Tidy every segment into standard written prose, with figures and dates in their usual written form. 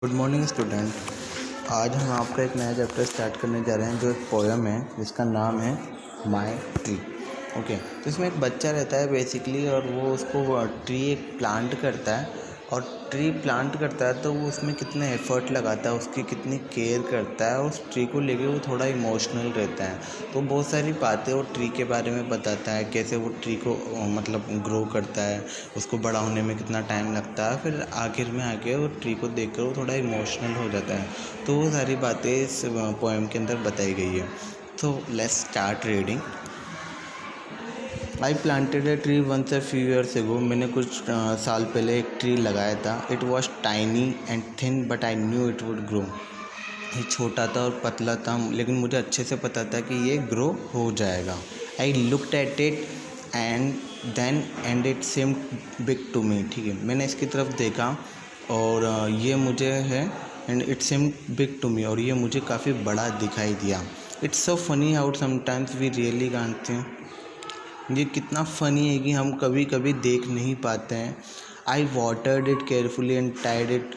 Good morning student. आज हम आपका एक नया चैप्टर स्टार्ट करने जा रहे हैं जो एक पोएम है जिसका नाम है माय ट्री। ओके, तो इसमें एक बच्चा रहता है बेसिकली और वो उसको ट्री एक प्लांट करता है और ट्री प्लांट करता है तो वो उसमें कितने एफर्ट लगाता है, उसकी कितनी केयर करता है, उस ट्री को लेके वो थोड़ा इमोशनल रहता है। तो बहुत सारी बातें वो ट्री के बारे में बताता है, कैसे वो ट्री को मतलब ग्रो करता है, उसको बड़ा होने में कितना टाइम लगता है, फिर आखिर में आके वो ट्री को देखकर वो थोड़ा इमोशनल हो जाता है। तो वो सारी बातें इस पोएम के अंदर बताई गई है। तो let's start reading. I planted a tree once a few years ago. मैंने कुछ साल पहले एक ट्री लगाया था। It was tiny and thin but I knew it would grow. ये छोटा था और पतला था लेकिन मुझे अच्छे से पता था कि ये ग्रो हो जाएगा। I looked at it and it seemed big to me. ठीक है, मैंने इसकी तरफ देखा और ये मुझे है and it seemed big to me, और ये मुझे काफ़ी बड़ा दिखाई दिया। It's so funny how sometimes we really can't थे। ये कितना फ़नी है कि हम कभी कभी देख नहीं पाते हैं। I watered it carefully and tied it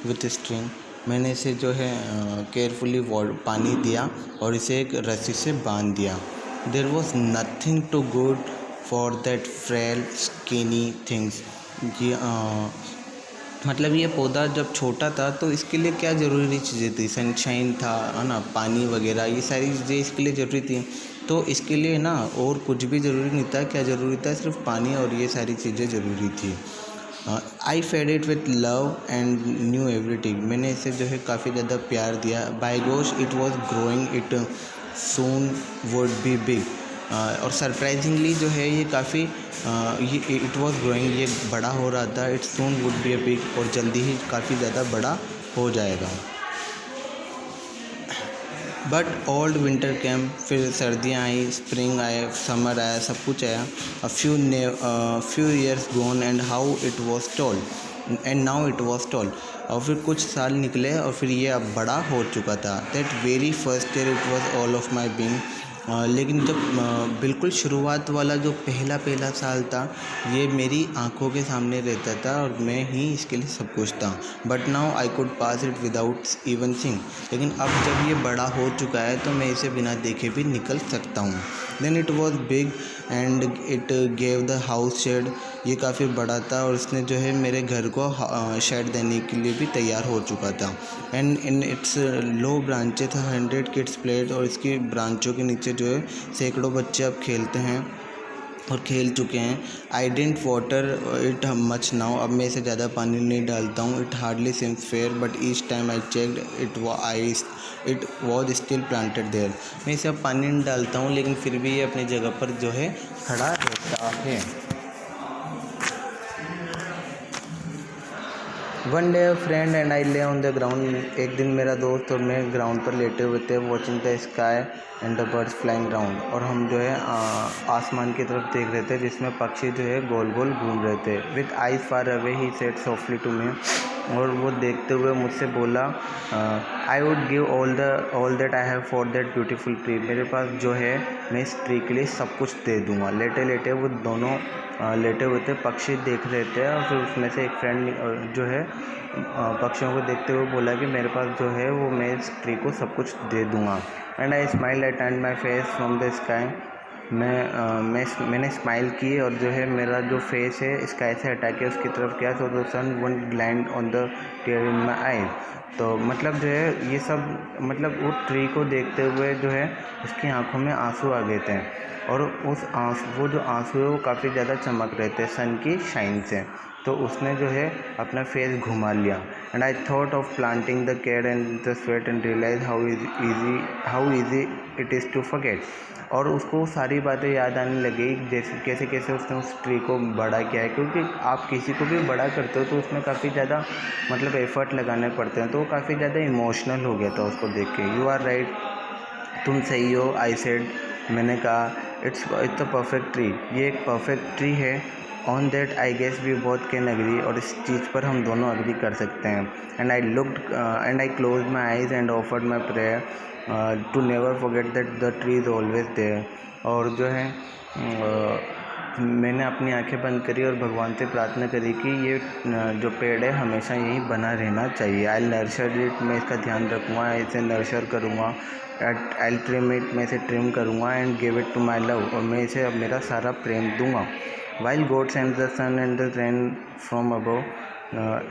with string. मैंने इसे जो है केयरफुली पानी दिया और इसे एक रस्सी से बांध दिया। There was nothing too good for that frail skinny things. ये मतलब ये पौधा जब छोटा था तो इसके लिए क्या ज़रूरी चीज़ें थी, सनशाइन था, है ना, पानी वगैरह, ये सारी चीज़ें इसके लिए ज़रूरी थी। तो इसके लिए ना और कुछ भी ज़रूरी नहीं था। क्या ज़रूरी था? सिर्फ पानी और ये सारी चीज़ें ज़रूरी थी। I fed it with love and new everything. मैंने इसे जो है काफ़ी ज़्यादा प्यार दिया। By gosh it was growing, it soon would be big. और सरप्राइजिंगली जो है ये काफ़ी ये इट वॉज ग्रोइंग, ये बड़ा हो रहा था। It soon would be a big, और जल्दी ही काफ़ी ज़्यादा बड़ा हो जाएगा। बट ओल्ड विंटर कैम, फिर सर्दियाँ आई, स्प्रिंग आए, समर आया, सब कुछ आया। Few years gone and how it was tall and now it was tall. और फिर कुछ साल निकले और फिर ये अब बड़ा हो चुका था। That very first year it was all of my being. लेकिन जब बिल्कुल शुरुआत वाला जो पहला साल था, ये मेरी आंखों के सामने रहता था और मैं ही इसके लिए सब कुछ था। But now I could pass it without even think. लेकिन अब जब ये बड़ा हो चुका है तो मैं इसे बिना देखे भी निकल सकता हूँ। Then it was big and it gave the house shade. ये काफ़ी बड़ा था और इसने जो है मेरे घर को शेड देने के लिए भी तैयार हो चुका था। And in its low branches 100 kids played, और इसकी ब्रांचों के नीचे जो है सैकड़ों बच्चे अब खेलते हैं और खेल चुके हैं। I don't water it much now. अब मैं इसे ज़्यादा पानी नहीं डालता हूँ। It hardly seems fair but each time I checked it was still planted there. मैं इसे अब पानी नहीं डालता हूँ लेकिन फिर भी ये अपनी जगह पर जो है खड़ा रहता है। One day friend and I ले ऑन द ग्राउंड। एक दिन मेरा दोस्त और मैं ग्राउंड पर लेटे हुए थे, watching the sky and the birds flying round. और हम जो है आसमान की तरफ देख रहे थे जिसमें पक्षी जो है गोल गोल घूम रहे थे। With eyes far away he said softly to me. और वो देखते हुए मुझसे बोला, I would give all that I have for that beautiful tree. मेरे पास जो है मैं इस ट्री के लिए सब कुछ दे दूँगा। लेटे लेटे वो दोनों लेटे हुए थे, पक्षी देख रहे थे और फिर उसमें से एक फ्रेंड जो है पक्षियों को देखते हुए बोला कि मेरे पास जो है वो मैं इस ट्री को सब कुछ दे दूँगा। And I smile I turn my face from the sky. मैंने स्माइल की और जो है मेरा जो फेस है स्काई से हटा के उसकी तरफ किया। So the sun wouldn't glint on the tear in my eye. तो मतलब जो है ये सब मतलब वो ट्री को देखते हुए जो है उसकी आंखों में आंसू आ गए थे, और वो जो आंसू है वो काफ़ी ज़्यादा चमक रहे थे सन की शाइन से। तो उसने जो है अपना फेस घुमा लिया। And I thought of planting the care and the sweat and realise how easy it is to forget. और उसको सारी बातें याद आने लगी, जैसे कैसे कैसे उसने उस ट्री को बड़ा किया है। क्योंकि आप किसी को भी बड़ा करते हो तो उसमें काफ़ी ज़्यादा मतलब एफ़र्ट लगाने पड़ते हैं। तो वो काफ़ी ज़्यादा इमोशनल हो गया था उसको देख के। यू आर राइट, तुम सही हो, आई सेड। मैंने कहा, इट्स अ परफेक्ट ट्री। ये एक परफेक्ट ट्री है। On that I guess we both can agree. और इस चीज़ पर हम दोनों एग्री कर सकते हैं। And I close my eyes and offered my prayer to never forget that the tree is always there. और जो है मैंने अपनी आंखें बंद करी और भगवान से प्रार्थना करी कि ये जो पेड़ है हमेशा यहीं बना रहना चाहिए। आई नर्चर इट, मैं इसका ध्यान रखूँगा, इसे नर्चर करूँगा। आई ट्रिम इट, मैं इसे ट्रिम करूँगा। And give it to my love, और मैं इसे अब मेरा सारा प्रेम दूँगा। While God sends the sun and the rain from above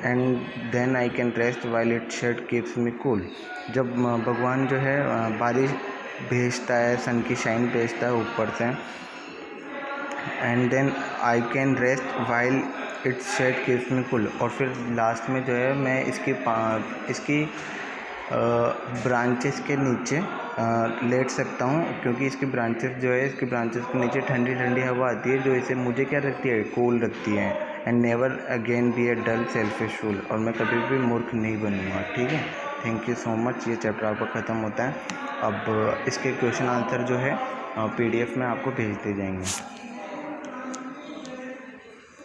and then I can rest while it shade keeps me cool. जब भगवान जो है बारिश भेजता है, सन की शाइन भेजता है ऊपर से, and then I can rest while its shade keeps me cool. और फिर लास्ट में जो है मैं इसकी ब्रांचेस के नीचे लेट सकता हूँ, क्योंकि इसकी ब्रांचेस जो है, इसकी ब्रांचेस के नीचे ठंडी ठंडी हवा आती है, जो इसे मुझे क्या रखती है, कूल रखती है। And never again be a dull selfish fool, और मैं कभी भी मूर्ख नहीं बनूँगा। ठीक है, थैंक यू सो मच। ये चैप्टर आपका ख़त्म होता है। अब इसके क्वेश्चन आंसर जो है PDF में आपको भेज दिए जाएंगे।